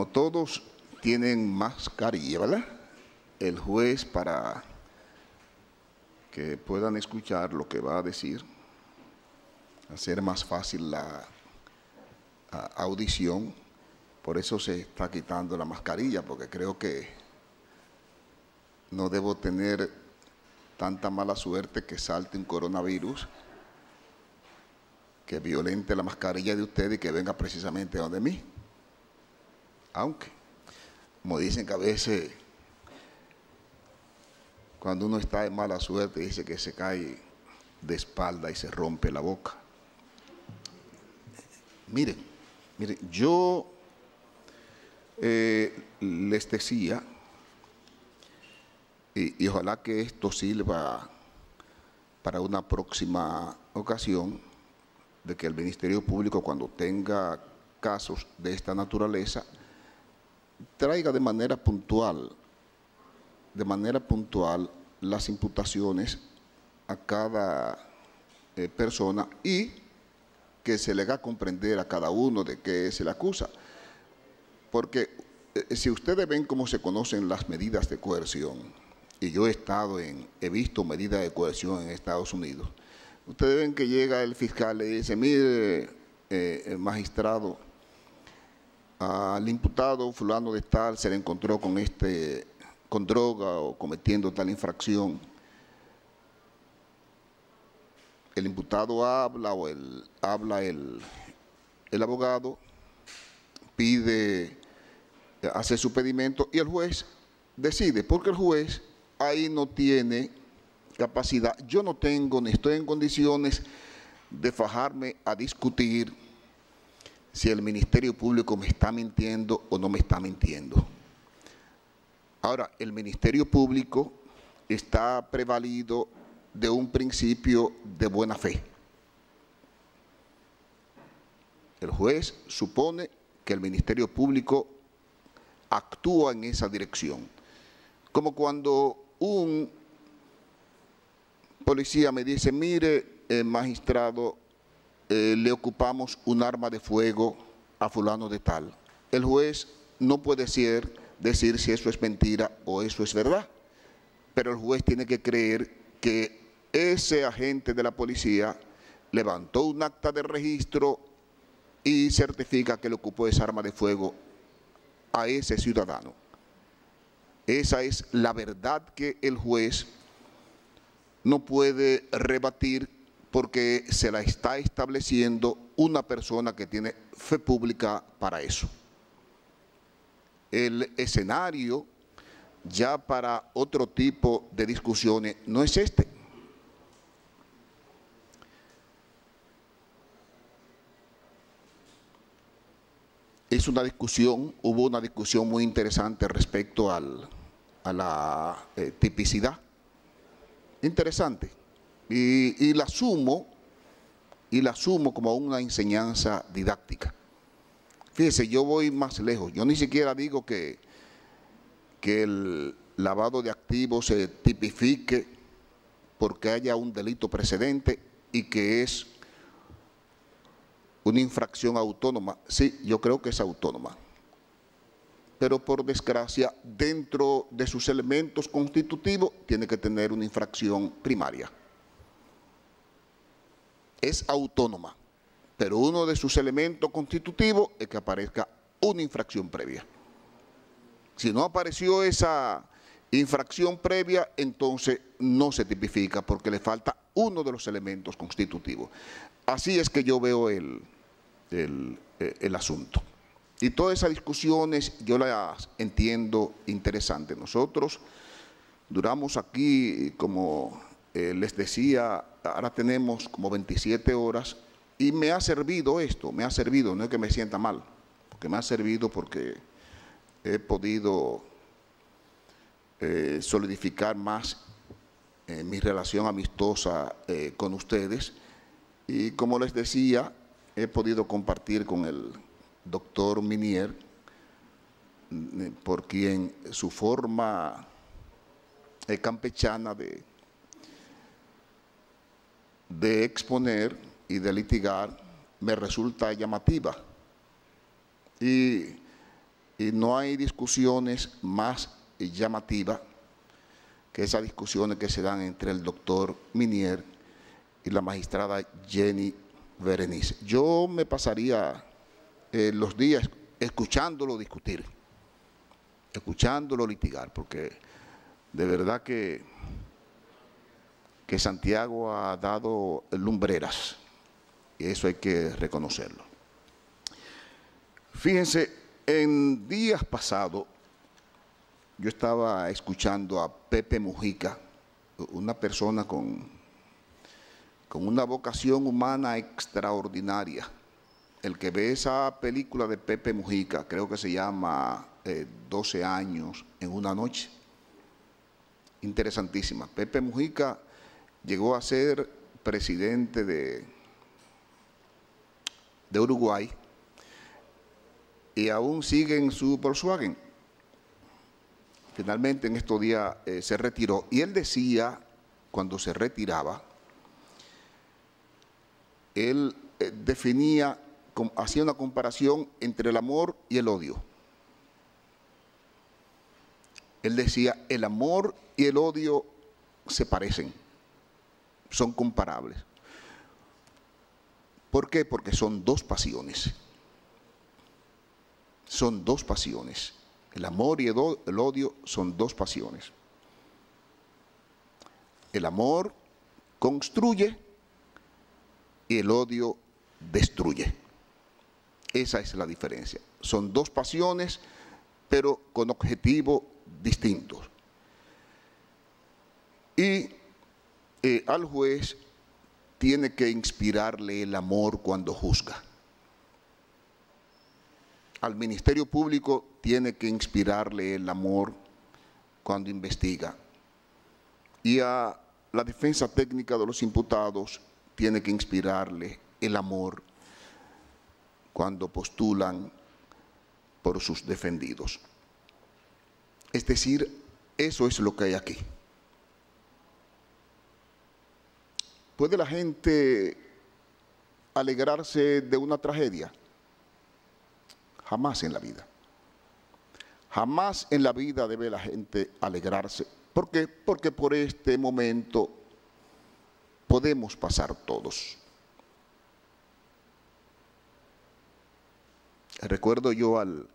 Como todos tienen mascarilla, ¿verdad? El juez, para que puedan escuchar lo que va a decir, hacer más fácil la audición, por eso se está quitando la mascarilla, porque creo que no debo tener tanta mala suerte que salte un coronavirus que violente la mascarilla de usted y que venga precisamente donde mí. Aunque, como dicen que a veces, cuando uno está de mala suerte, dice que se cae de espalda y se rompe la boca. Miren, yo les decía, y ojalá que esto sirva para una próxima ocasión, de que el Ministerio Público, cuando tenga casos de esta naturaleza, traiga de manera puntual las imputaciones a cada persona y que se le haga comprender a cada uno de qué se le acusa. Porque si ustedes ven cómo se conocen las medidas de coerción, y yo he visto medidas de coerción en Estados Unidos, ustedes ven que llega el fiscal y le dice: mire, magistrado, al imputado fulano de tal se le encontró con droga o cometiendo tal infracción. El imputado habla o habla el abogado, hace su pedimento y el juez decide, porque el juez ahí no tiene capacidad. Yo no tengo ni estoy en condiciones de fajarme a discutir si el Ministerio Público me está mintiendo o no me está mintiendo. Ahora, el Ministerio Público está prevalido de un principio de buena fe. El juez supone que el Ministerio Público actúa en esa dirección. Como cuando un policía me dice: mire, magistrado, le ocupamos un arma de fuego a fulano de tal. El juez no puede decir si eso es mentira o eso es verdad, pero el juez tiene que creer que ese agente de la policía levantó un acta de registro y certifica que le ocupó esa arma de fuego a ese ciudadano. Esa es la verdad que el juez no puede rebatir, porque se la está estableciendo una persona que tiene fe pública para eso. El escenario ya para otro tipo de discusiones no es este. Es una discusión, hubo una discusión muy interesante respecto a la tipicidad. Interesante. Y la asumo como una enseñanza didáctica. Fíjese, yo voy más lejos. Yo ni siquiera digo que el lavado de activos se tipifique porque haya un delito precedente y que es una infracción autónoma. Sí, yo creo que es autónoma. Pero por desgracia, dentro de sus elementos constitutivos, tiene que tener una infracción primaria. Es autónoma, pero uno de sus elementos constitutivos es que aparezca una infracción previa. Si no apareció esa infracción previa, entonces no se tipifica porque le falta uno de los elementos constitutivos. Así es que yo veo el asunto. Y todas esas discusiones yo las entiendo interesantes. Nosotros duramos aquí, como les decía, ahora tenemos como 27 horas y me ha servido esto, no es que me sienta mal, porque me ha servido porque he podido solidificar más mi relación amistosa con ustedes y, como les decía, he podido compartir con el doctor Minier, por quien su forma campechana de exponer y de litigar me resulta llamativa. Y Y no hay discusiones más llamativas que esas discusiones que se dan entre el doctor Minier y la magistrada Jenny Berenice. Yo me pasaría los días escuchándolo discutir, escuchándolo litigar, porque de verdad que Santiago ha dado lumbreras, y eso hay que reconocerlo. Fíjense, en días pasados yo estaba escuchando a Pepe Mujica, una persona con una vocación humana extraordinaria. El que ve esa película de Pepe Mujica, creo que se llama 12 años en una noche, interesantísima. Pepe Mujica llegó a ser presidente de Uruguay y aún sigue en su Volkswagen. Finalmente en estos días se retiró, y él decía, cuando se retiraba, él definía, hacía una comparación entre el amor y el odio. Él decía, el amor y el odio se parecen, son comparables. ¿Por qué? Porque son dos pasiones. Son dos pasiones. El amor y el odio son dos pasiones. El amor construye y el odio destruye. Esa es la diferencia. Son dos pasiones, pero con objetivos distintos. Y al juez tiene que inspirarle el amor cuando juzga. Al Ministerio Público tiene que inspirarle el amor cuando investiga. Y a la defensa técnica de los imputados tiene que inspirarle el amor cuando postulan por sus defendidos. Es decir, eso es lo que hay aquí. ¿Puede la gente alegrarse de una tragedia? Jamás en la vida. Jamás en la vida debe la gente alegrarse. ¿Por qué? Porque por este momento podemos pasar todos. Recuerdo yo al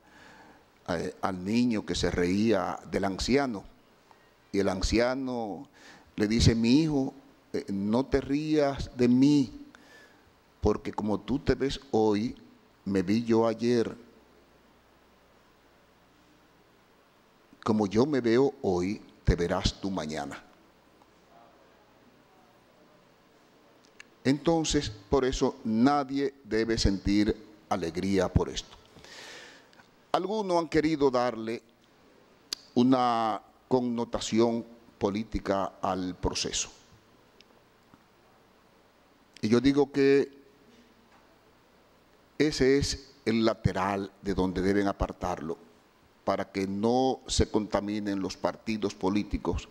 niño que se reía del anciano, y el anciano le dice: mi hijo, no te rías de mí, porque como tú te ves hoy, me vi yo ayer. Como yo me veo hoy, te verás tú mañana. Entonces, por eso nadie debe sentir alegría por esto. Algunos han querido darle una connotación política al proceso. Y yo digo que ese es el lateral de donde deben apartarlo, para que no se contaminen los partidos políticos.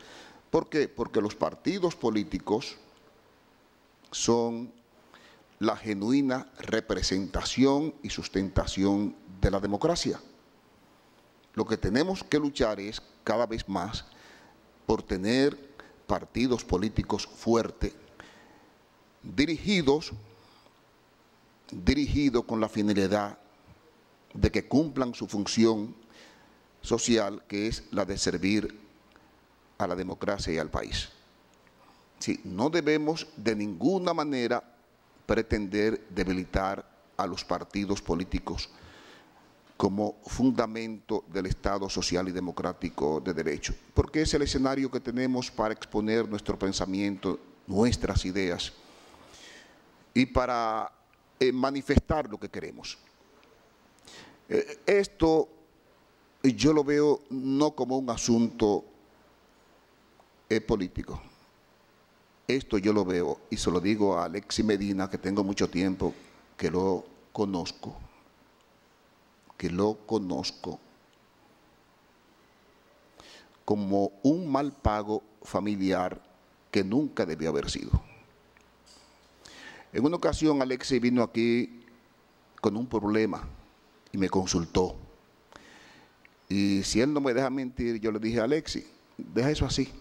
¿Por qué? Porque los partidos políticos son la genuina representación y sustentación de la democracia. Lo que tenemos que luchar es cada vez más por tener partidos políticos fuertes, dirigidos con la finalidad de que cumplan su función social, que es la de servir a la democracia y al país. Sí, no debemos de ninguna manera pretender debilitar a los partidos políticos como fundamento del Estado social y democrático de derecho, porque es el escenario que tenemos para exponer nuestro pensamiento, nuestras ideas y para manifestar lo que queremos. Esto yo lo veo no como un asunto político. Esto yo lo veo, y se lo digo a Alexis Medina, que tengo mucho tiempo que lo conozco, como un mal pago familiar que nunca debió haber sido. En una ocasión Alexis vino aquí con un problema y me consultó. Y si él no me deja mentir, yo le dije a Alexis, deja eso así.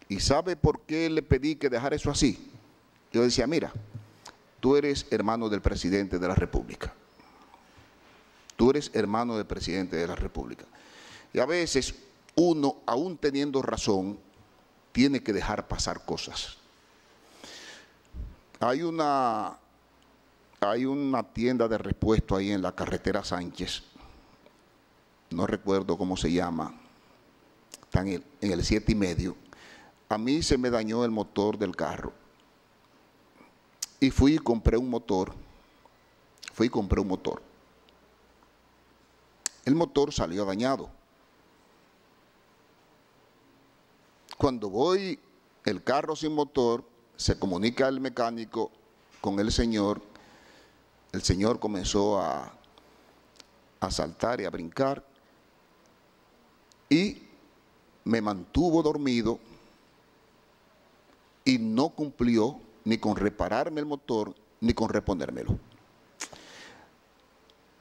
¿Y sabe por qué le pedí que dejara eso así? Yo decía, mira, tú eres hermano del presidente de la República. Tú eres hermano del presidente de la República. Y a veces uno, aún teniendo razón, tiene que dejar pasar cosas. Hay una tienda de repuesto ahí en la carretera Sánchez, no recuerdo cómo se llama, está en el 7,5. A mí se me dañó el motor del carro y fui y compré un motor. El motor salió dañado. Cuando voy, el carro sin motor, se comunica el mecánico con el señor comenzó a saltar y a brincar y me mantuvo dormido y no cumplió ni con repararme el motor ni con reponérmelo.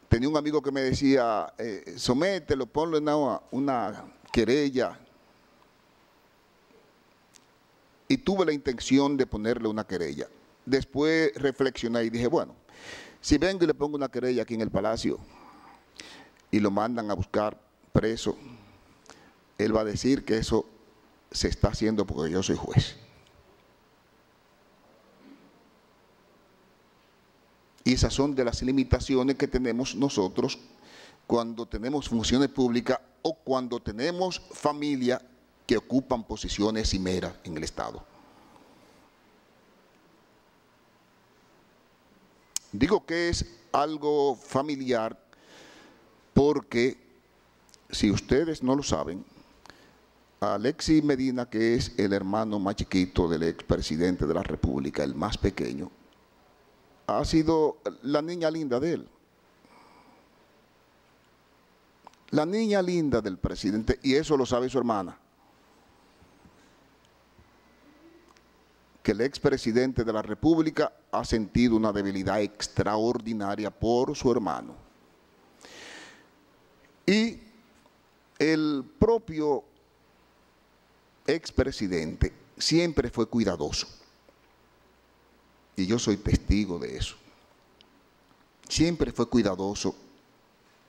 Tenía un amigo que me decía, somételo, ponlo en una querella. Y tuve la intención de ponerle una querella. Después reflexioné y dije, bueno, si vengo y le pongo una querella aquí en el Palacio y lo mandan a buscar preso, él va a decir que eso se está haciendo porque yo soy juez. Y esas son de las limitaciones que tenemos nosotros cuando tenemos funciones públicas o cuando tenemos familia que ocupan posiciones cimeras en el Estado. Digo que es algo familiar porque, si ustedes no lo saben, Alexis Medina, que es el hermano más chiquito del expresidente de la República, el más pequeño, ha sido la niña linda de él. La niña linda del presidente, y eso lo sabe su hermana. Que el expresidente de la República ha sentido una debilidad extraordinaria por su hermano. Y el propio expresidente siempre fue cuidadoso. Y yo soy testigo de eso. Siempre fue cuidadoso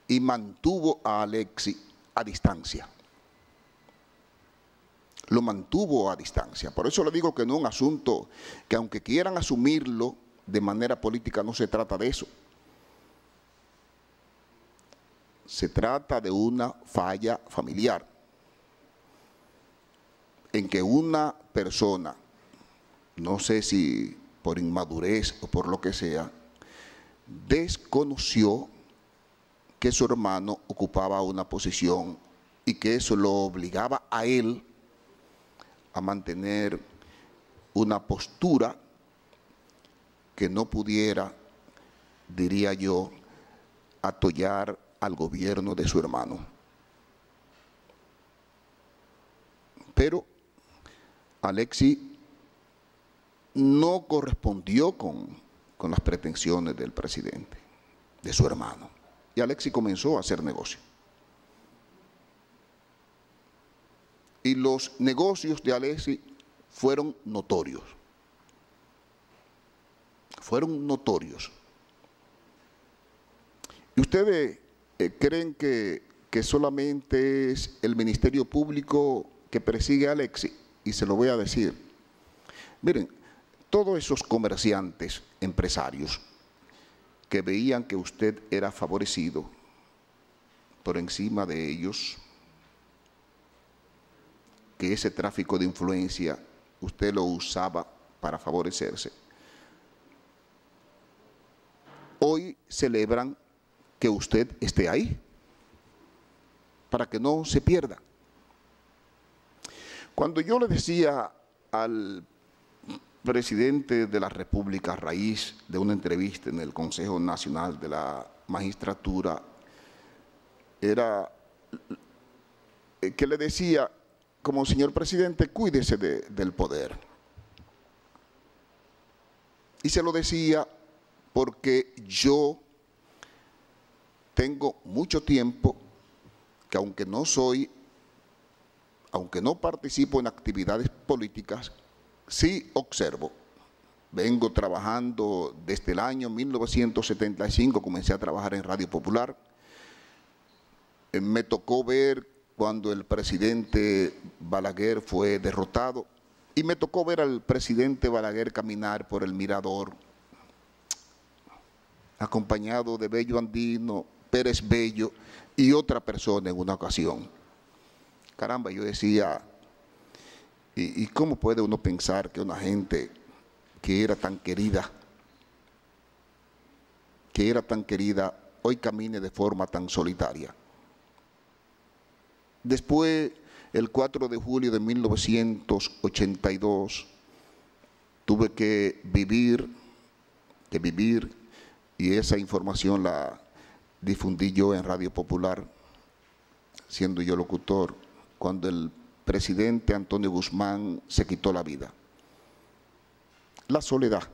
y mantuvo a Alexis a distancia. Lo mantuvo a distancia. Por eso le digo que no es un asunto que, aunque quieran asumirlo de manera política, no se trata de eso. Se trata de una falla familiar en que una persona, no sé si por inmadurez o por lo que sea, desconoció que su hermano ocupaba una posición y que eso lo obligaba a él a mantener una postura que no pudiera, diría yo, atollar al gobierno de su hermano. Pero Alexis no correspondió con las pretensiones del presidente, de su hermano. Y Alexis comenzó a hacer negocio. Y los negocios de Alexis fueron notorios. Fueron notorios. ¿Y ustedes creen que solamente es el Ministerio Público que persigue a Alexis? Y se lo voy a decir. Miren, todos esos comerciantes, empresarios, que veían que usted era favorecido por encima de ellos, que ese tráfico de influencia usted lo usaba para favorecerse, hoy celebran que usted esté ahí, para que no se pierda. Cuando yo le decía al presidente de la República, a raíz de una entrevista en el Consejo Nacional de la Magistratura, era que le decía, como señor presidente, cuídese del poder. Y se lo decía porque yo tengo mucho tiempo que aunque no participo en actividades políticas, sí observo. Vengo trabajando desde el año 1975, comencé a trabajar en Radio Popular. Me tocó ver cuando el presidente Balaguer fue derrotado y me tocó ver al presidente Balaguer caminar por el Mirador, acompañado de Bello Andino, Pérez Bello y otra persona en una ocasión. Caramba, yo decía, ¿y cómo puede uno pensar que una gente que era tan querida, hoy camine de forma tan solitaria? Después, el 4 de julio de 1982, tuve que vivir, y esa información la difundí yo en Radio Popular, siendo yo locutor, cuando el presidente Antonio Guzmán se quitó la vida. La soledad.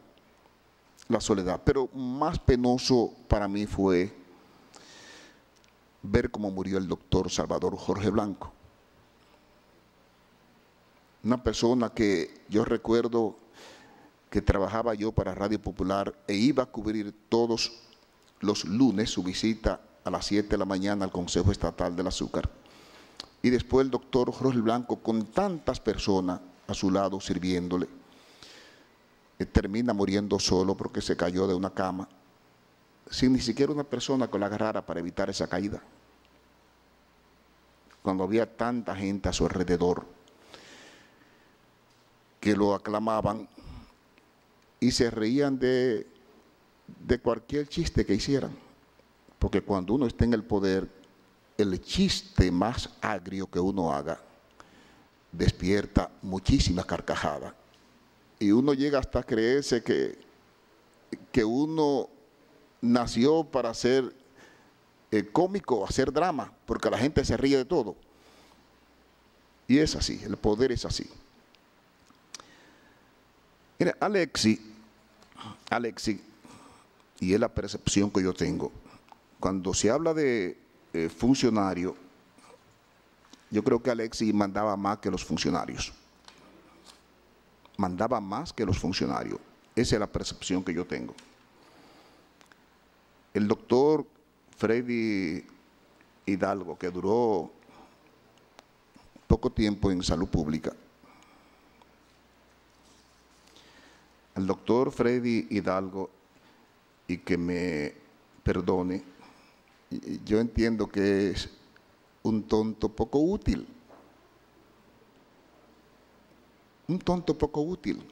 Pero más penoso para mí fue ver cómo murió el doctor Salvador Jorge Blanco. Una persona que yo recuerdo que trabajaba yo para Radio Popular e iba a cubrir todos los lunes su visita a las 7 de la mañana al Consejo Estatal del Azúcar. Y después el doctor Jorge Blanco, con tantas personas a su lado sirviéndole, termina muriendo solo porque se cayó de una cama, sin ni siquiera una persona que lo agarrara para evitar esa caída. Cuando había tanta gente a su alrededor que lo aclamaban y se reían de cualquier chiste que hicieran. Porque cuando uno está en el poder, el chiste más agrio que uno haga despierta muchísimas carcajadas. Y uno llega hasta a creerse que uno nació para ser cómico, hacer drama, porque la gente se ríe de todo. Y es así, el poder es así. Mira, Alexis, y es la percepción que yo tengo, cuando se habla de funcionario, yo creo que Alexis mandaba más que los funcionarios. Mandaba más que los funcionarios. Esa es la percepción que yo tengo. El doctor Freddy Hidalgo, que duró poco tiempo en salud pública, al doctor Freddy Hidalgo, y que me perdone, yo entiendo que es un tonto poco útil. Un tonto poco útil,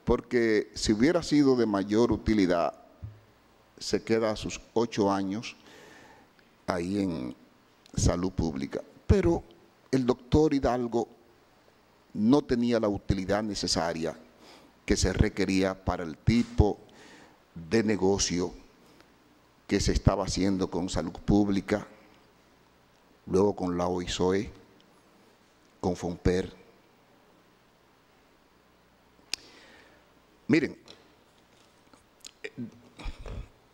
porque si hubiera sido de mayor utilidad, se queda a sus 8 años ahí en salud pública. Pero el doctor Hidalgo no tenía la utilidad necesaria que se requería para el tipo de negocio que se estaba haciendo con salud pública, luego con la OISOE, con FONPER. Miren,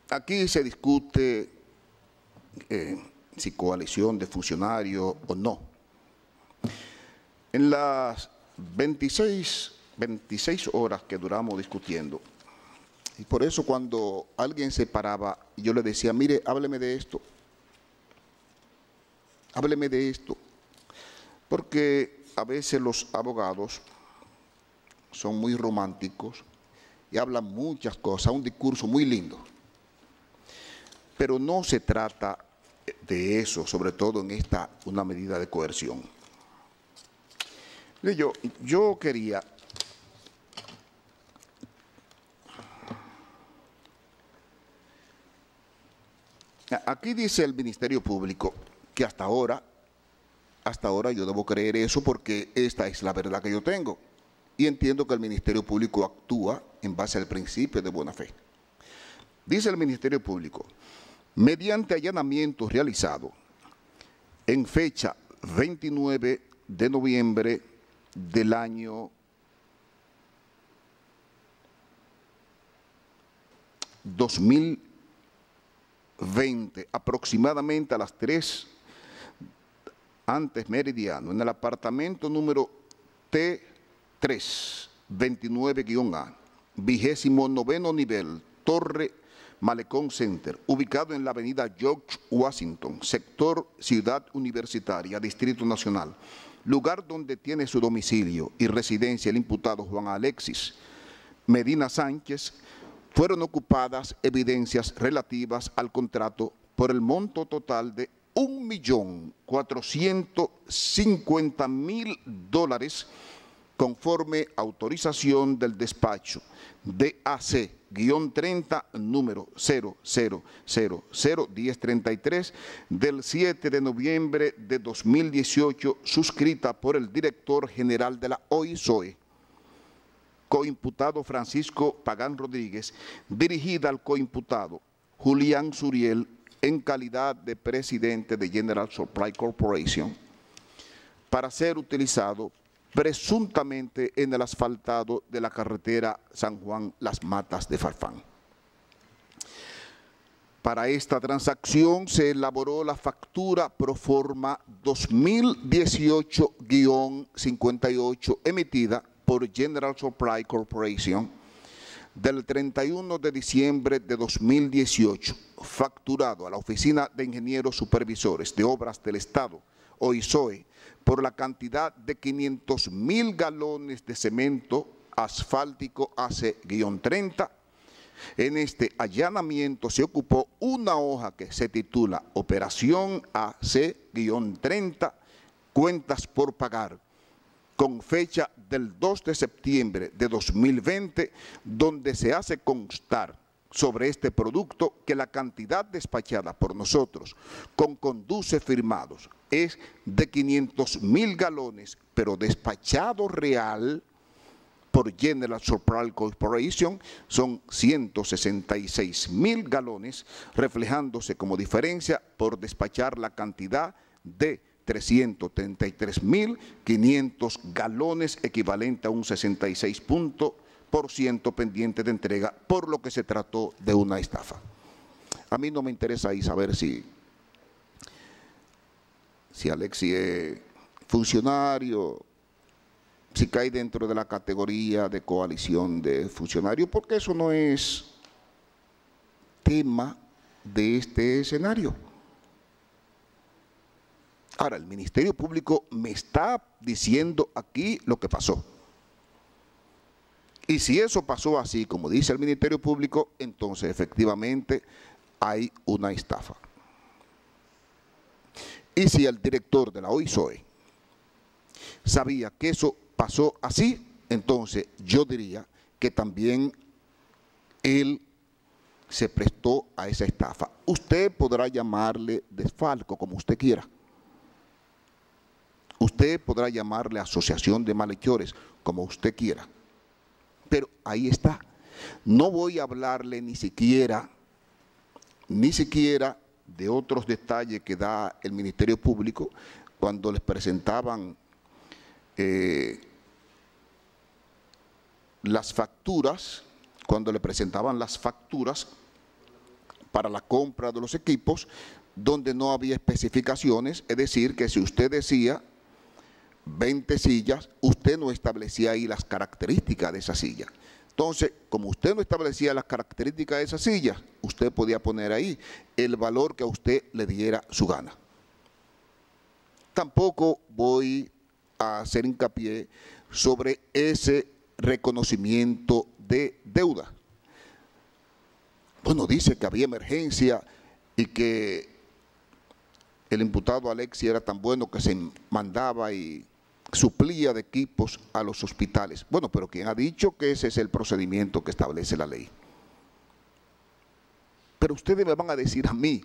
aquí se discute si coalición de funcionarios o no. En las 26 horas que duramos discutiendo, y por eso cuando alguien se paraba, yo le decía, mire, hábleme de esto, porque a veces los abogados son muy románticos y hablan muchas cosas, un discurso muy lindo. Pero no se trata de eso, sobre todo en una medida de coerción. Yo quería aquí dice el Ministerio Público que hasta ahora yo debo creer eso porque esta es la verdad que yo tengo. Y entiendo que el Ministerio Público actúa en base al principio de buena fe. Dice el Ministerio Público, mediante allanamiento realizado en fecha 29 de noviembre del año 2000, 20, aproximadamente a las 3 antes meridiano, en el apartamento número T3, 29-A, 29º nivel, Torre Malecón Center, ubicado en la avenida George Washington, sector Ciudad Universitaria, Distrito Nacional, lugar donde tiene su domicilio y residencia el imputado Juan Alexis Medina Sánchez, fueron ocupadas evidencias relativas al contrato por el monto total de $1.450.000 conforme autorización del despacho DAC-30 número 00001033 del 7 de noviembre de 2018, suscrita por el director general de la OISOE, coimputado Francisco Pagán Rodríguez, dirigida al coimputado Julián Suriel en calidad de presidente de General Supply Corporation, para ser utilizado presuntamente en el asfaltado de la carretera San Juan-Las Matas de Farfán. Para esta transacción se elaboró la factura proforma 2018-58 emitida por General Supply Corporation del 31 de diciembre de 2018, facturado a la Oficina de Ingenieros Supervisores de Obras del Estado, OISOE, por la cantidad de 500.000 galones de cemento asfáltico AC-30. En este allanamiento se ocupó una hoja que se titula Operación AC-30, Cuentas por Pagar, con fecha del 2 de septiembre de 2020, donde se hace constar sobre este producto que la cantidad despachada por nosotros con conduces firmados es de 500.000 galones, pero despachado real por General Supply Corporation son 166.000 galones, reflejándose como diferencia por despachar la cantidad de 333.500 galones, equivalente a un 66% pendiente de entrega, por lo que se trató de una estafa. A mí no me interesa ahí saber si Alexis es funcionario, si cae dentro de la categoría de coalición de funcionarios, porque eso no es tema de este escenario. Ahora, el Ministerio Público me está diciendo aquí lo que pasó. Y si eso pasó así, como dice el Ministerio Público, entonces efectivamente hay una estafa. Y si el director de la OISOE sabía que eso pasó así, entonces yo diría que también él se prestó a esa estafa. Usted podrá llamarle desfalco como usted quiera. Usted podrá llamarle asociación de malhechores como usted quiera. Pero ahí está. No voy a hablarle ni siquiera de otros detalles que da el Ministerio Público cuando les presentaban las facturas, para la compra de los equipos, donde no había especificaciones, es decir, que si usted decía 20 sillas, usted no establecía ahí las características de esa silla. Entonces, como usted no establecía las características de esa silla, usted podía poner ahí el valor que a usted le diera su gana. Tampoco voy a hacer hincapié sobre ese reconocimiento de deuda. Bueno, dice que había emergencia y que el imputado Alexis era tan bueno que se mandaba y suplía de equipos a los hospitales. Bueno, pero ¿quién ha dicho que ese es el procedimiento que establece la ley? Pero ustedes me van a decir a mí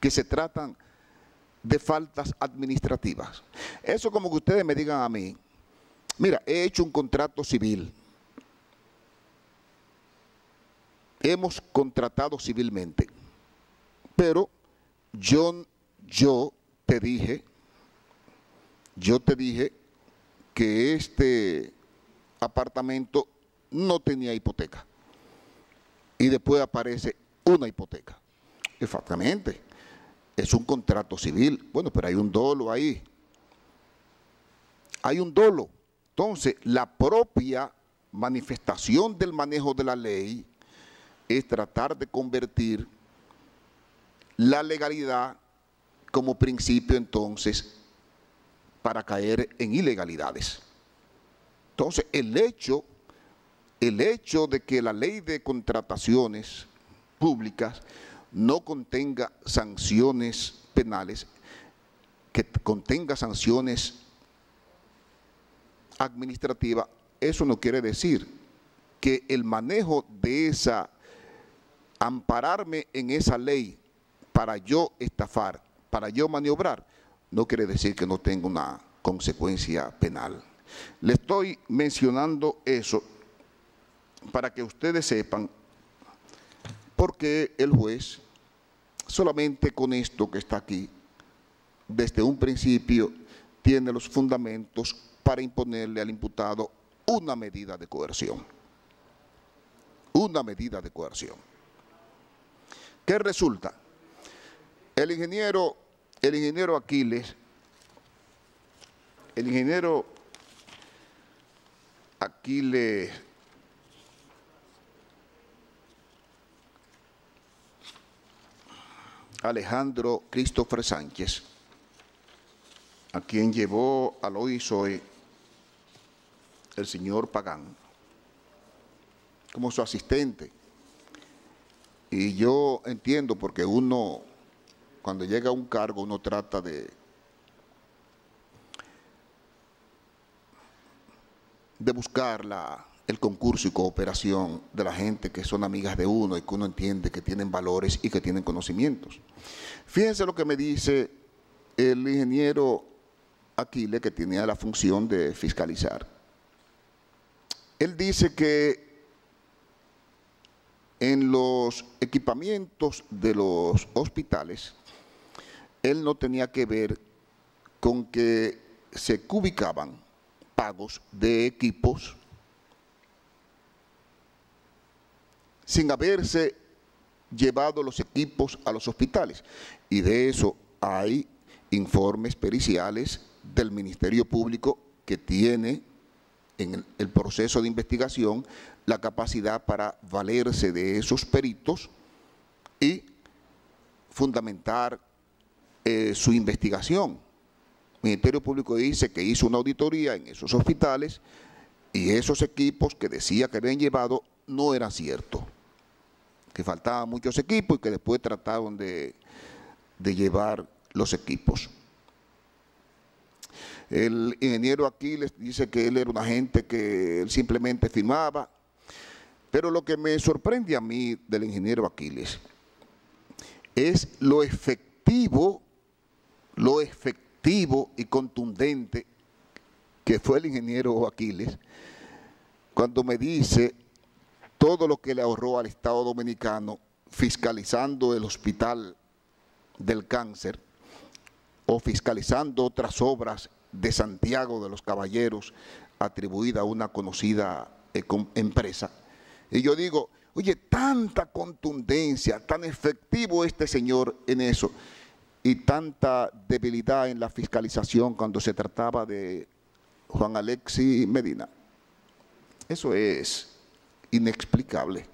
que se tratan de faltas administrativas. Eso como que ustedes me digan a mí, mira, he hecho un contrato civil, hemos contratado civilmente, pero yo te dije que este apartamento no tenía hipoteca. Y después aparece una hipoteca. Exactamente. Es un contrato civil. Bueno, pero hay un dolo ahí. Hay un dolo. Entonces, la propia manifestación del manejo de la ley es tratar de convertir la legalidad como principio, entonces, para caer en ilegalidades. Entonces, el hecho de que la ley de contrataciones públicas no contenga sanciones penales, que contenga sanciones administrativas, eso no quiere decir que el manejo de esa, ampararme en esa ley para yo estafar, para yo maniobrar, no quiere decir que no tenga una consecuencia penal. Le estoy mencionando eso para que ustedes sepan por qué el juez, solamente con esto que está aquí, desde un principio, tiene los fundamentos para imponerle al imputado una medida de coerción. Una medida de coerción. ¿Qué resulta? El ingeniero Aquiles, Alejandro Christopher Sánchez, a quien llevó al OISOE el señor Pagán como su asistente. Y yo entiendo, porque uno, cuando llega a un cargo, uno trata de buscar el concurso y cooperación de la gente que son amigas de uno y que uno entiende que tienen valores y que tienen conocimientos. Fíjense lo que me dice el ingeniero Aquiles, que tenía la función de fiscalizar. Él dice que en los equipamientos de los hospitales, él no tenía que ver con que se ubicaban pagos de equipos sin haberse llevado los equipos a los hospitales. Y de eso hay informes periciales del Ministerio Público que tiene en el proceso de investigación la capacidad para valerse de esos peritos y fundamentar su investigación. El Ministerio Público dice que hizo una auditoría en esos hospitales y esos equipos que decía que habían llevado no eran ciertos, que faltaban muchos equipos y que después trataron de llevar los equipos. El ingeniero Aquiles dice que él era una gente que él simplemente firmaba, pero lo que me sorprende a mí del ingeniero Aquiles es lo efectivo y contundente que fue el ingeniero Aquiles cuando me dice todo lo que le ahorró al Estado Dominicano fiscalizando el Hospital del Cáncer o fiscalizando otras obras de Santiago de los Caballeros atribuida a una conocida empresa. Y yo digo, oye, tanta contundencia, tan efectivo este señor en eso y tanta debilidad en la fiscalización cuando se trataba de Juan Alexis Medina. Eso es inexplicable.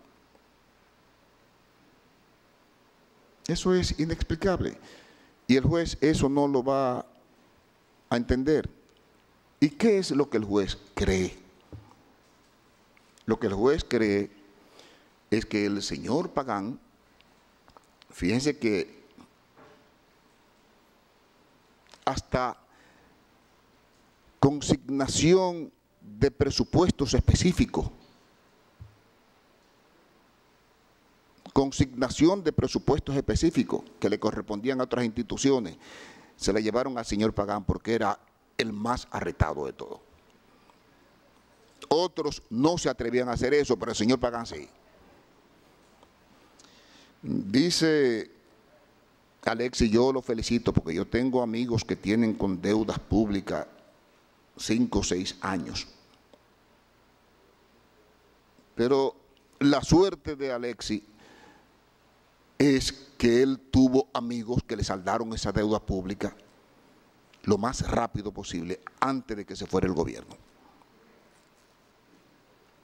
Eso es inexplicable. Y el juez eso no lo va a entender. ¿Y qué es lo que el juez cree? Lo que el juez cree es que el señor Pagán, fíjense que hasta consignación de presupuestos específicos, que le correspondían a otras instituciones, se la llevaron al señor Pagán porque era el más arretado de todo. Otros no se atrevían a hacer eso, pero el señor Pagán sí. Dice Alexis, yo lo felicito porque yo tengo amigos que tienen con deudas públicas 5 o 6 años. Pero la suerte de Alexis es que él tuvo amigos que le saldaron esa deuda pública lo más rápido posible antes de que se fuera el gobierno.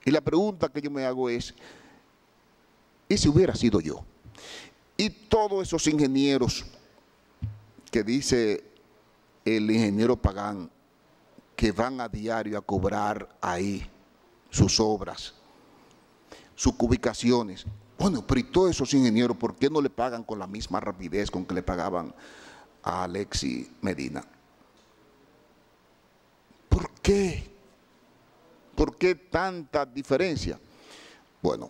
Y la pregunta que yo me hago es, ¿y si hubiera sido yo? Y todos esos ingenieros que dice el ingeniero Pagán que van a diario a cobrar ahí sus obras, sus ubicaciones. Bueno, pero ¿y todos esos ingenieros por qué no le pagan con la misma rapidez con que le pagaban a Alexis Medina? ¿Por qué? ¿Por qué tanta diferencia? Bueno,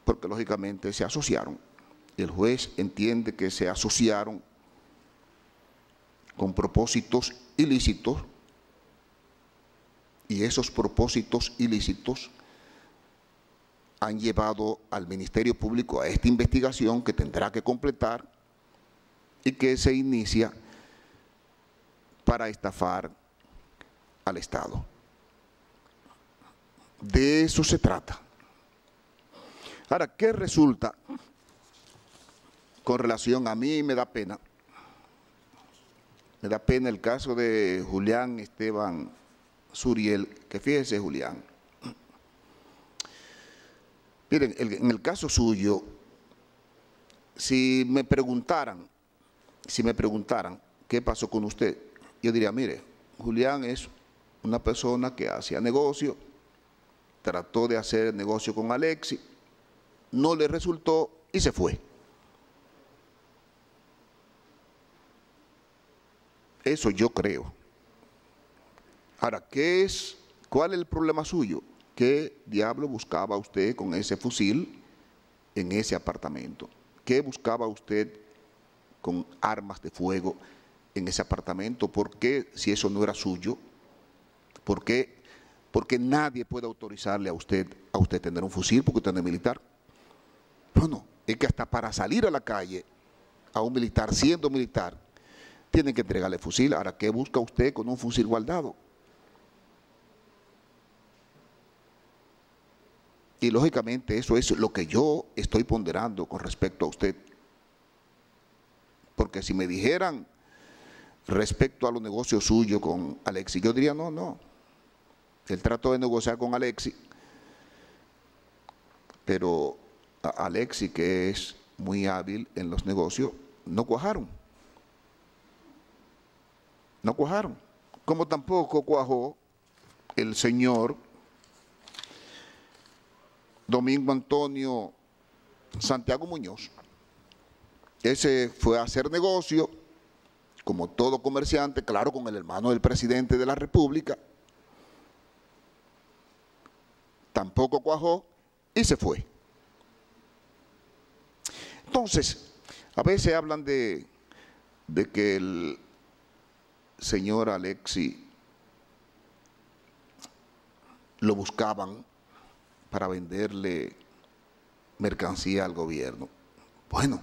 porque lógicamente se asociaron. El juez entiende que se asociaron con propósitos ilícitos y esos propósitos ilícitos han llevado al Ministerio Público a esta investigación que tendrá que completar y que se inicia para estafar al Estado. De eso se trata. Ahora, ¿qué resulta con relación a mí? Me da pena. Me da pena el caso de Julián Esteban Suriel, que fíjese, Julián. Miren, en el caso suyo, si me preguntaran qué pasó con usted, yo diría, mire, Julián es una persona que hacía negocio, trató de hacer negocio con Alexis, no le resultó y se fue. Eso yo creo. Ahora, ¿cuál es el problema suyo? ¿Qué diablo buscaba usted con ese fusil en ese apartamento? ¿Qué buscaba usted con armas de fuego en ese apartamento? ¿Por qué, si eso no era suyo? ¿Por qué? Porque nadie puede autorizarle a usted tener un fusil porque usted no es militar. Bueno, es que hasta para salir a la calle a un militar, siendo militar, tienen que entregarle fusil. Ahora, ¿qué busca usted con un fusil guardado? Y lógicamente eso es lo que yo estoy ponderando con respecto a usted. Porque si me dijeran respecto a los negocios suyos con Alexis, yo diría no. Él trató de negociar con Alexis, pero Alexis, que es muy hábil en los negocios, no cuajaron. No cuajaron. Como tampoco cuajó el señor Domingo Antonio Santiago Muñoz. Ese fue a hacer negocio, como todo comerciante, claro, con el hermano del presidente de la República. Tampoco cuajó y se fue. Entonces, a veces hablan de que el señor Alexis lo buscaban para venderle mercancía al gobierno. Bueno,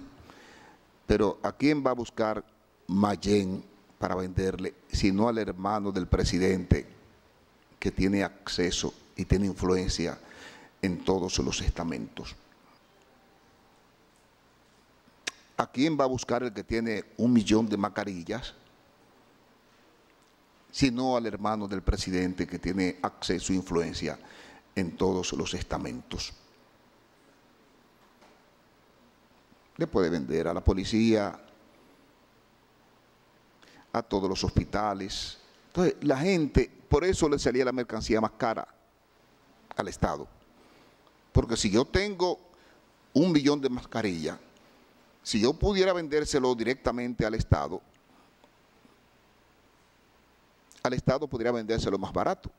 pero ¿a quién va a buscar Mayén para venderle, sino al hermano del presidente que tiene acceso y tiene influencia en todos los estamentos? ¿A quién va a buscar el que tiene 1 millón de mascarillas? Sino al hermano del presidente que tiene acceso e influencia en todos los estamentos. Le puede vender a la policía, a todos los hospitales. Entonces, la gente, por eso le salía la mercancía más cara al Estado. Porque si yo tengo 1 millón de mascarillas, si yo pudiera vendérselo directamente al Estado podría vendérselo más barato.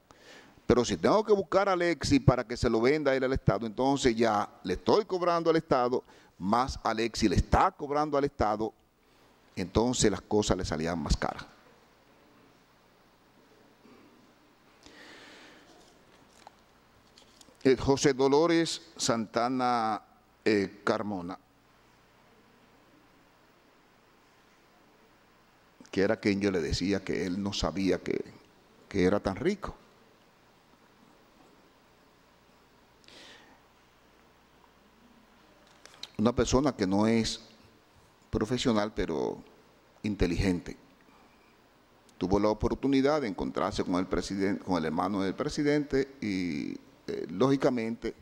Pero si tengo que buscar a Alexis para que se lo venda a él al Estado, entonces ya le estoy cobrando al Estado, más Alexis le está cobrando al Estado, entonces las cosas le salían más caras. José Dolores Santana Carmona, que era quien yo le decía que él no sabía que era tan rico. una persona que no es profesional, pero inteligente. Tuvo la oportunidad de encontrarse con el presidente, con el hermano del presidente y lógicamente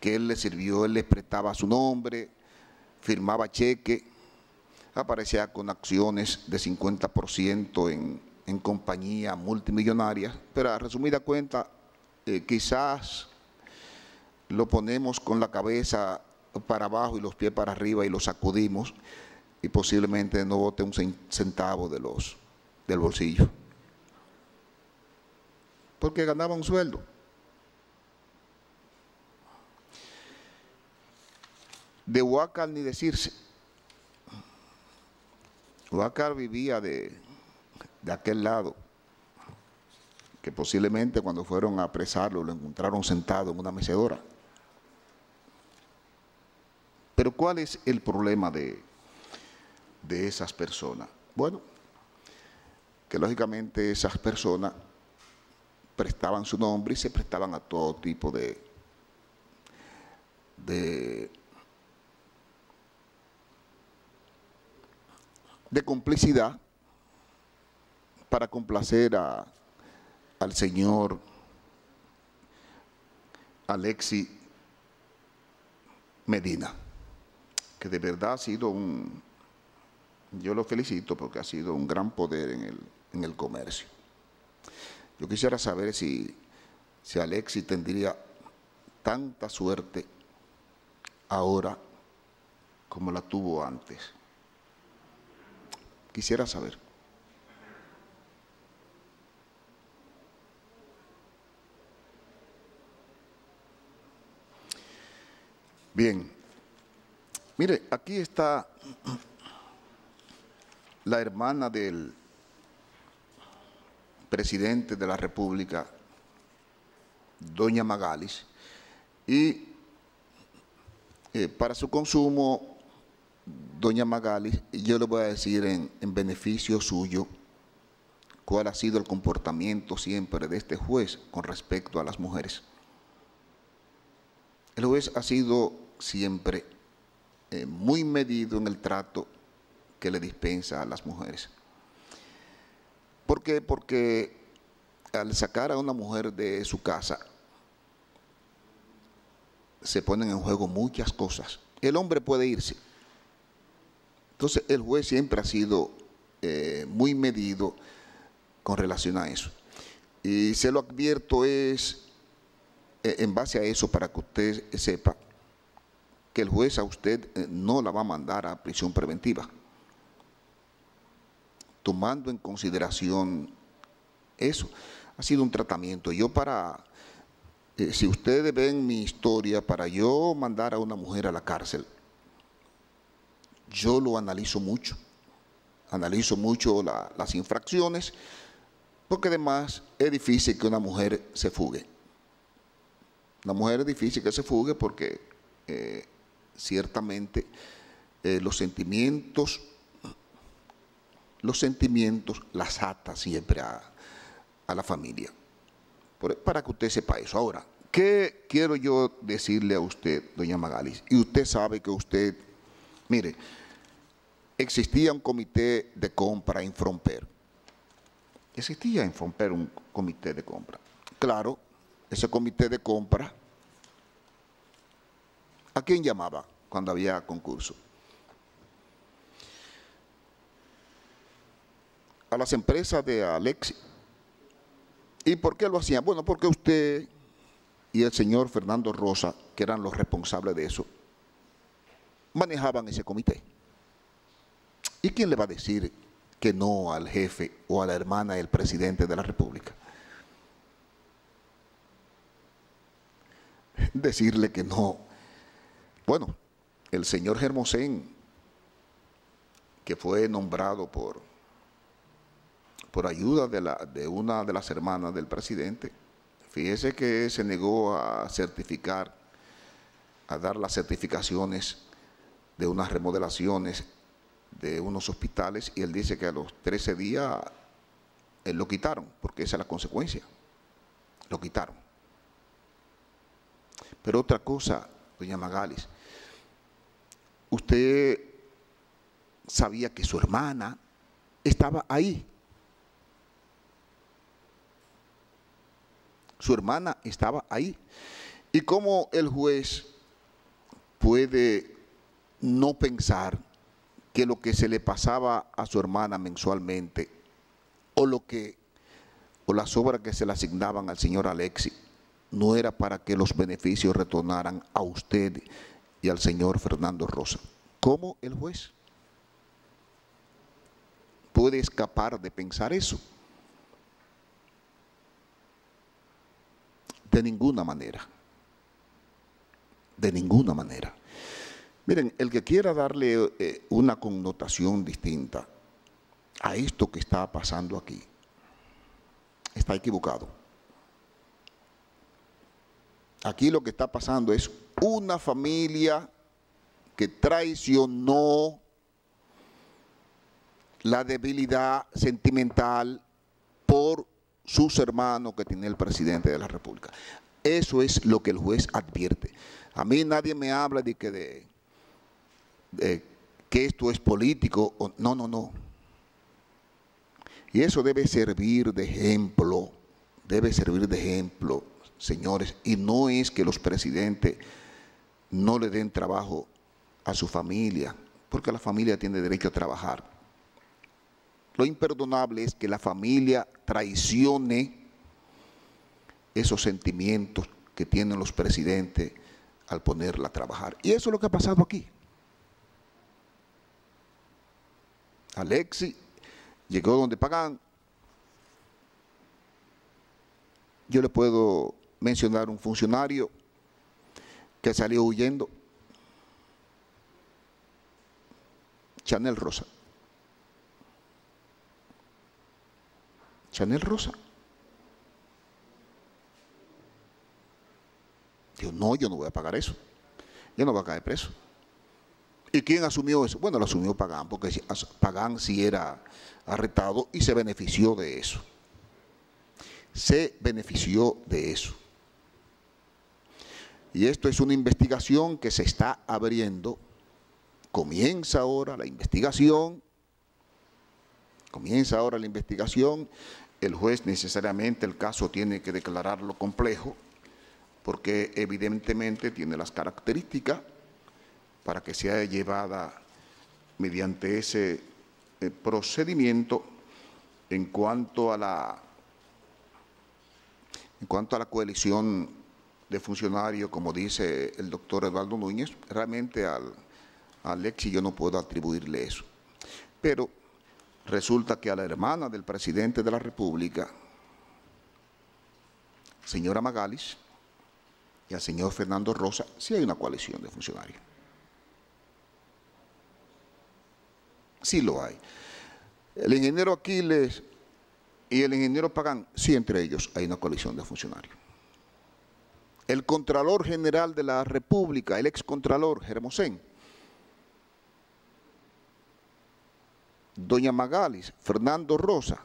que él le sirvió, él le prestaba su nombre, firmaba cheque, aparecía con acciones de 50% en compañías multimillonarias, pero a resumida cuenta, quizás lo ponemos con la cabeza para abajo y los pies para arriba y lo sacudimos y posiblemente no bote un centavo del bolsillo, porque ganaba un sueldo. De Huácar ni decirse. Huácar vivía de aquel lado, que posiblemente cuando fueron a apresarlo lo encontraron sentado en una mecedora. Pero ¿cuál es el problema de esas personas? Bueno, que lógicamente esas personas prestaban su nombre y se prestaban a todo tipo de complicidad para complacer al señor Alexis Medina, que de verdad ha sido yo lo felicito porque ha sido un gran poder en el comercio. Yo quisiera saber si Alexis tendría tanta suerte ahora como la tuvo antes. Quisiera saber. Bien, mire, aquí está la hermana del presidente de la República, doña Magalis, y para su consumo, doña Magalis, yo le voy a decir en beneficio suyo cuál ha sido el comportamiento siempre de este juez con respecto a las mujeres. El juez ha sido siempre muy medido en el trato que le dispensa a las mujeres. ¿Por qué? Porque al sacar a una mujer de su casa, se ponen en juego muchas cosas. El hombre puede irse. Entonces, el juez siempre ha sido muy medido con relación a eso. Y se lo advierto en base a eso, para que usted sepa que el juez a usted no la va a mandar a prisión preventiva, tomando en consideración eso. Ha sido un tratamiento. Yo si ustedes ven mi historia, para yo mandar a una mujer a la cárcel, yo lo analizo mucho las infracciones, porque además es difícil que una mujer se fugue. La mujer es difícil que se fugue porque ciertamente los sentimientos las ata siempre a la familia. Para que usted sepa eso. Ahora, ¿qué quiero yo decirle a usted, doña Magalis? Y usted sabe que usted, mire, existía un comité de compra en Fronper. Existía en Fronper un comité de compra. Claro, ese comité de compra, ¿a quién llamaba cuando había concurso? A las empresas de Alexis. ¿Y por qué lo hacían? Bueno, porque usted y el señor Fernando Rosa, que eran los responsables de eso, manejaban ese comité. ¿Y quién le va a decir que no al jefe o a la hermana del presidente de la República? Decirle que no. Bueno, el señor Hermosén, que fue nombrado por ayuda de una de las hermanas del presidente, fíjese que se negó a dar las certificaciones de unas remodelaciones de unos hospitales, y él dice que a los 13 días lo quitaron, porque esa es la consecuencia, lo quitaron. Pero otra cosa, doña Magalis, usted sabía que su hermana estaba ahí. Su hermana estaba ahí. ¿Y cómo el juez puede no pensar que lo que se le pasaba a su hermana mensualmente o las obras que se le asignaban al señor Alexis no era para que los beneficios retornaran a usted y al señor Fernando Rosa? ¿Cómo el juez puede escapar de pensar eso? De ninguna manera. De ninguna manera. Miren, el que quiera darle una connotación distinta a esto que está pasando aquí, está equivocado. Aquí lo que está pasando es una familia que traicionó la debilidad sentimental por sus hermanos que tiene el presidente de la República. Eso es lo que el juez advierte. A mí nadie me habla de que esto es político. No, no, no. Y eso debe servir de ejemplo. Debe servir de ejemplo, señores. Y no es que los presidentes no le den trabajo a su familia, porque la familia tiene derecho a trabajar. Lo imperdonable es que la familia traicione esos sentimientos que tienen los presidentes al ponerla a trabajar. Y eso es lo que ha pasado aquí. Alexis llegó donde pagan. Yo le puedo mencionar un funcionario que salió huyendo. Chanel Rosa. Chanel Rosa. Dijo, no, yo no voy a pagar eso. Yo no voy a caer preso. ¿Y quién asumió eso? Bueno, lo asumió Pagán, porque Pagán sí era arrestado y se benefició de eso. Se benefició de eso. Y esto es una investigación que se está abriendo. Comienza ahora la investigación. Comienza ahora la investigación. El juez necesariamente el caso tiene que declararlo complejo, porque evidentemente tiene las características para que sea llevada mediante ese procedimiento. En cuanto a la coalición de funcionarios, como dice el doctor Eduardo Núñez, realmente a Alexis yo no puedo atribuirle eso. Pero resulta que a la hermana del presidente de la República, señora Magalis, y al señor Fernando Rosa, sí hay una coalición de funcionarios. Sí lo hay. El ingeniero Aquiles y el ingeniero Pagán, sí, entre ellos hay una coalición de funcionarios. El Contralor General de la República, el excontralor Hermosén, doña Magalis, Fernando Rosa,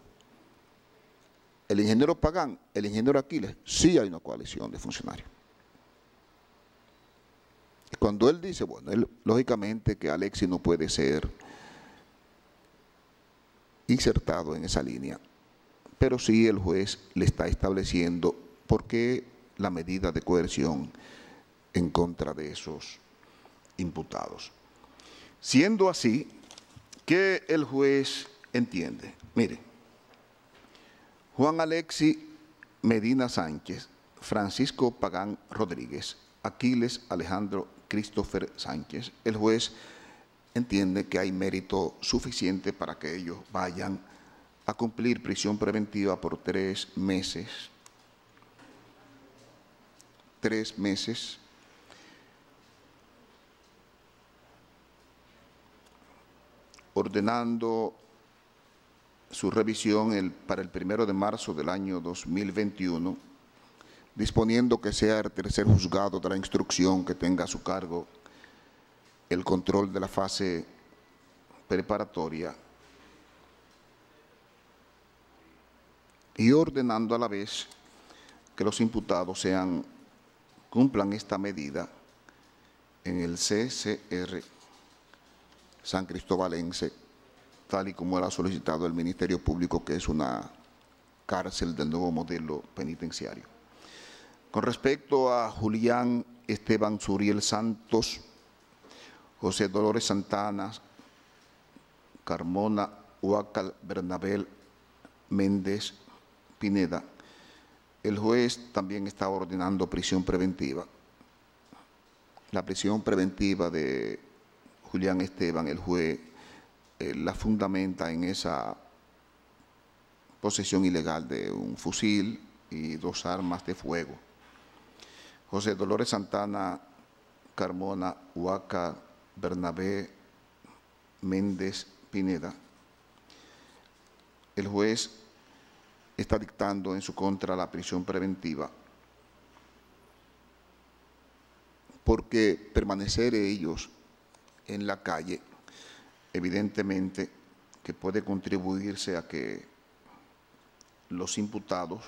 el ingeniero Pagán, el ingeniero Aquiles, sí hay una coalición de funcionarios. Y cuando él dice, bueno, lógicamente que Alexis no puede ser insertado en esa línea, pero sí el juez le está estableciendo por qué la medida de coerción en contra de esos imputados. Siendo así, ¿qué el juez entiende? Mire, Juan Alexis Medina Sánchez, Francisco Pagán Rodríguez, Aquiles Alejandro Christopher Sánchez, el juez entiende que hay mérito suficiente para que ellos vayan a cumplir prisión preventiva por 3 meses. 3 meses. Ordenando su revisión para el 1 de marzo del año 2021, disponiendo que sea el tercer juzgado de la instrucción que tenga a su cargo el control de la fase preparatoria y ordenando a la vez que los imputados cumplan esta medida en el CCR San Cristobalense, tal y como era solicitado el Ministerio Público, que es una cárcel del nuevo modelo penitenciario. Con respecto a Julián Esteban Suriel Santos, José Dolores Santana, Carmona Huácal Bernabel Méndez Pineda, el juez también está ordenando prisión preventiva. La prisión preventiva de Julián Esteban, el juez la fundamenta en esa posesión ilegal de un fusil y 2 armas de fuego. José Dolores Santana, Carmona Huácal Bernabé Méndez Pineda, el juez está dictando en su contra la prisión preventiva porque permanecer ellos en la calle evidentemente que puede contribuirse a que los imputados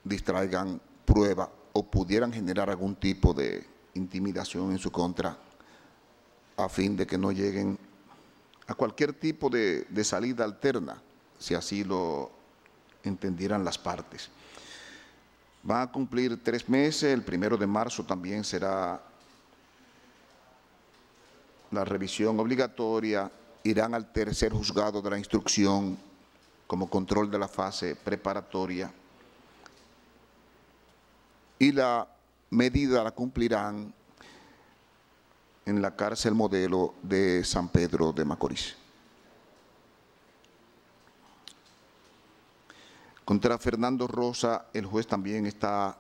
distraigan prueba o pudieran generar algún tipo de intimidación en su contra a fin de que no lleguen a cualquier tipo de salida alterna, si así lo entendieran las partes. Van a cumplir 3 meses, el 1 de marzo también será la revisión obligatoria, irán al tercer juzgado de la instrucción como control de la fase preparatoria y la medida la cumplirán en la cárcel modelo de San Pedro de Macorís. Contra Fernando Rosa, el juez también está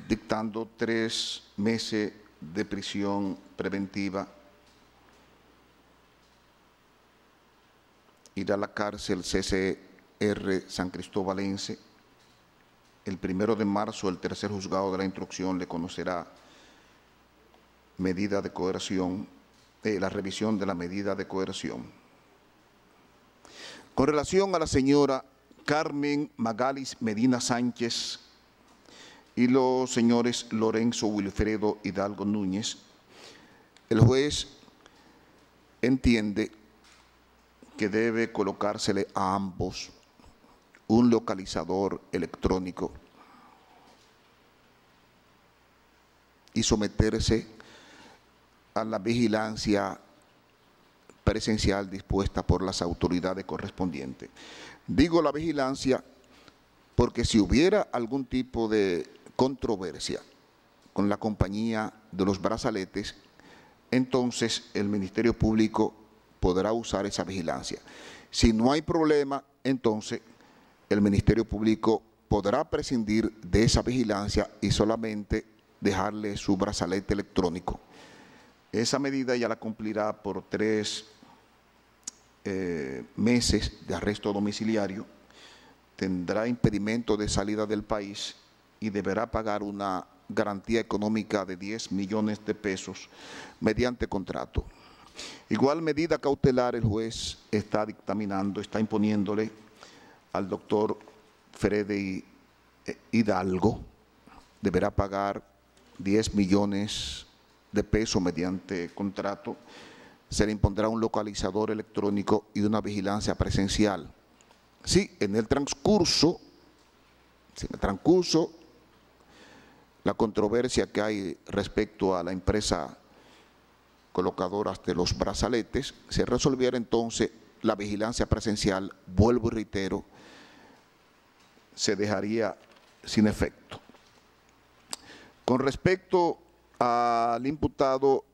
dictando 3 meses de prisión preventiva. Irá a la cárcel CCR San Cristobalense. El 1 de marzo, el tercer juzgado de la instrucción le conocerá medida de coerción, la revisión de la medida de coerción. Con relación a la señora Carmen Magalis Medina Sánchez y los señores Lorenzo Wilfredo Hidalgo Núñez, el juez entiende que debe colocársele a ambos un localizador electrónico y someterse a la vigilancia presencial dispuesta por las autoridades correspondientes. Digo la vigilancia porque si hubiera algún tipo de controversia con la compañía de los brazaletes, entonces el Ministerio Público podrá usar esa vigilancia. Si no hay problema, entonces el Ministerio Público podrá prescindir de esa vigilancia y solamente dejarle su brazalete electrónico. Esa medida ya la cumplirá por 3 meses de arresto domiciliario, tendrá impedimento de salida del país y deberá pagar una garantía económica de 10 millones de pesos mediante contrato. Igual medida cautelar el juez está dictaminando, está imponiéndole al doctor Freddy Hidalgo, deberá pagar 10 millones de pesos mediante contrato, se le impondrá un localizador electrónico y una vigilancia presencial. Sí, en el transcurso, la controversia que hay respecto a la empresa colocadora de los brazaletes, se resolviera entonces la vigilancia presencial, vuelvo y reitero, se dejaría sin efecto. Con respecto al imputado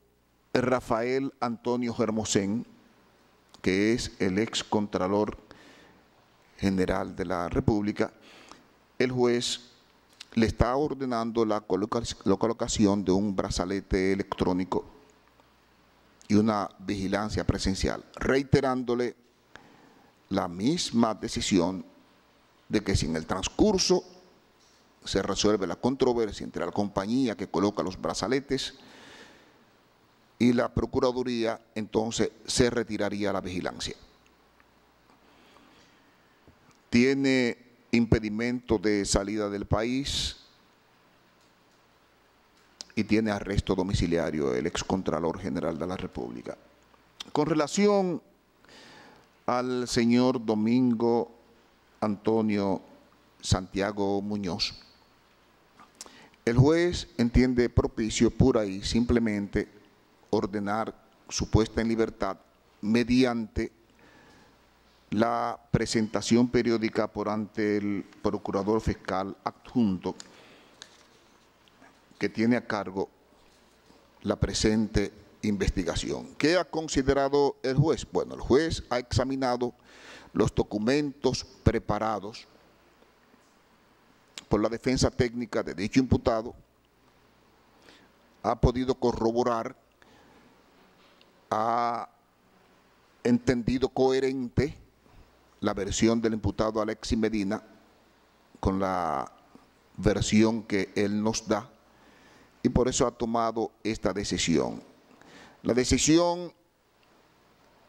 Rafael Antonio Germosén, que es el ex Contralor General de la República, el juez le está ordenando la colocación de un brazalete electrónico y una vigilancia presencial, reiterándole la misma decisión de que si en el transcurso se resuelve la controversia entre la compañía que coloca los brazaletes y la Procuraduría, entonces se retiraría la vigilancia. Tiene impedimento de salida del país y tiene arresto domiciliario el excontralor general de la República. Con relación al señor Domingo Antonio Santiago Muñoz, el juez entiende propicio pura y simplemente ordenar su puesta en libertad mediante la presentación periódica por ante el procurador fiscal adjunto que tiene a cargo la presente investigación. ¿Qué ha considerado el juez? Bueno, el juez ha examinado los documentos preparados por la defensa técnica de dicho imputado, ha podido corroborar, ha entendido coherente la versión del imputado Alexis Medina con la versión que él nos da, y por eso ha tomado esta decisión. La decisión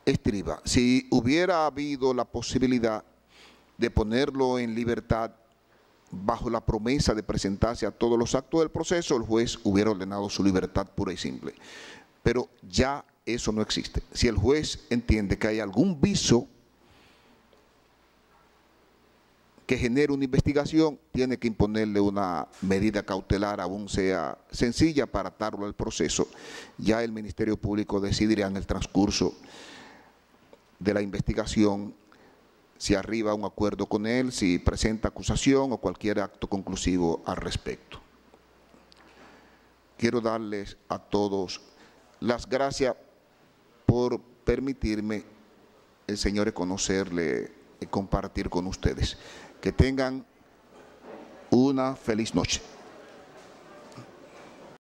estriba: si hubiera habido la posibilidad de ponerlo en libertad bajo la promesa de presentarse a todos los actos del proceso, el juez hubiera ordenado su libertad pura y simple. Pero ya eso no existe. Si el juez entiende que hay algún viso que genere una investigación, tiene que imponerle una medida cautelar, aún sea sencilla, para atarlo al proceso. Ya el Ministerio Público decidirá en el transcurso de la investigación si arriba a un acuerdo con él, si presenta acusación o cualquier acto conclusivo al respecto. Quiero darles a todos las gracias por permitirme, señores, conocerle y compartir con ustedes. Que tengan una feliz noche.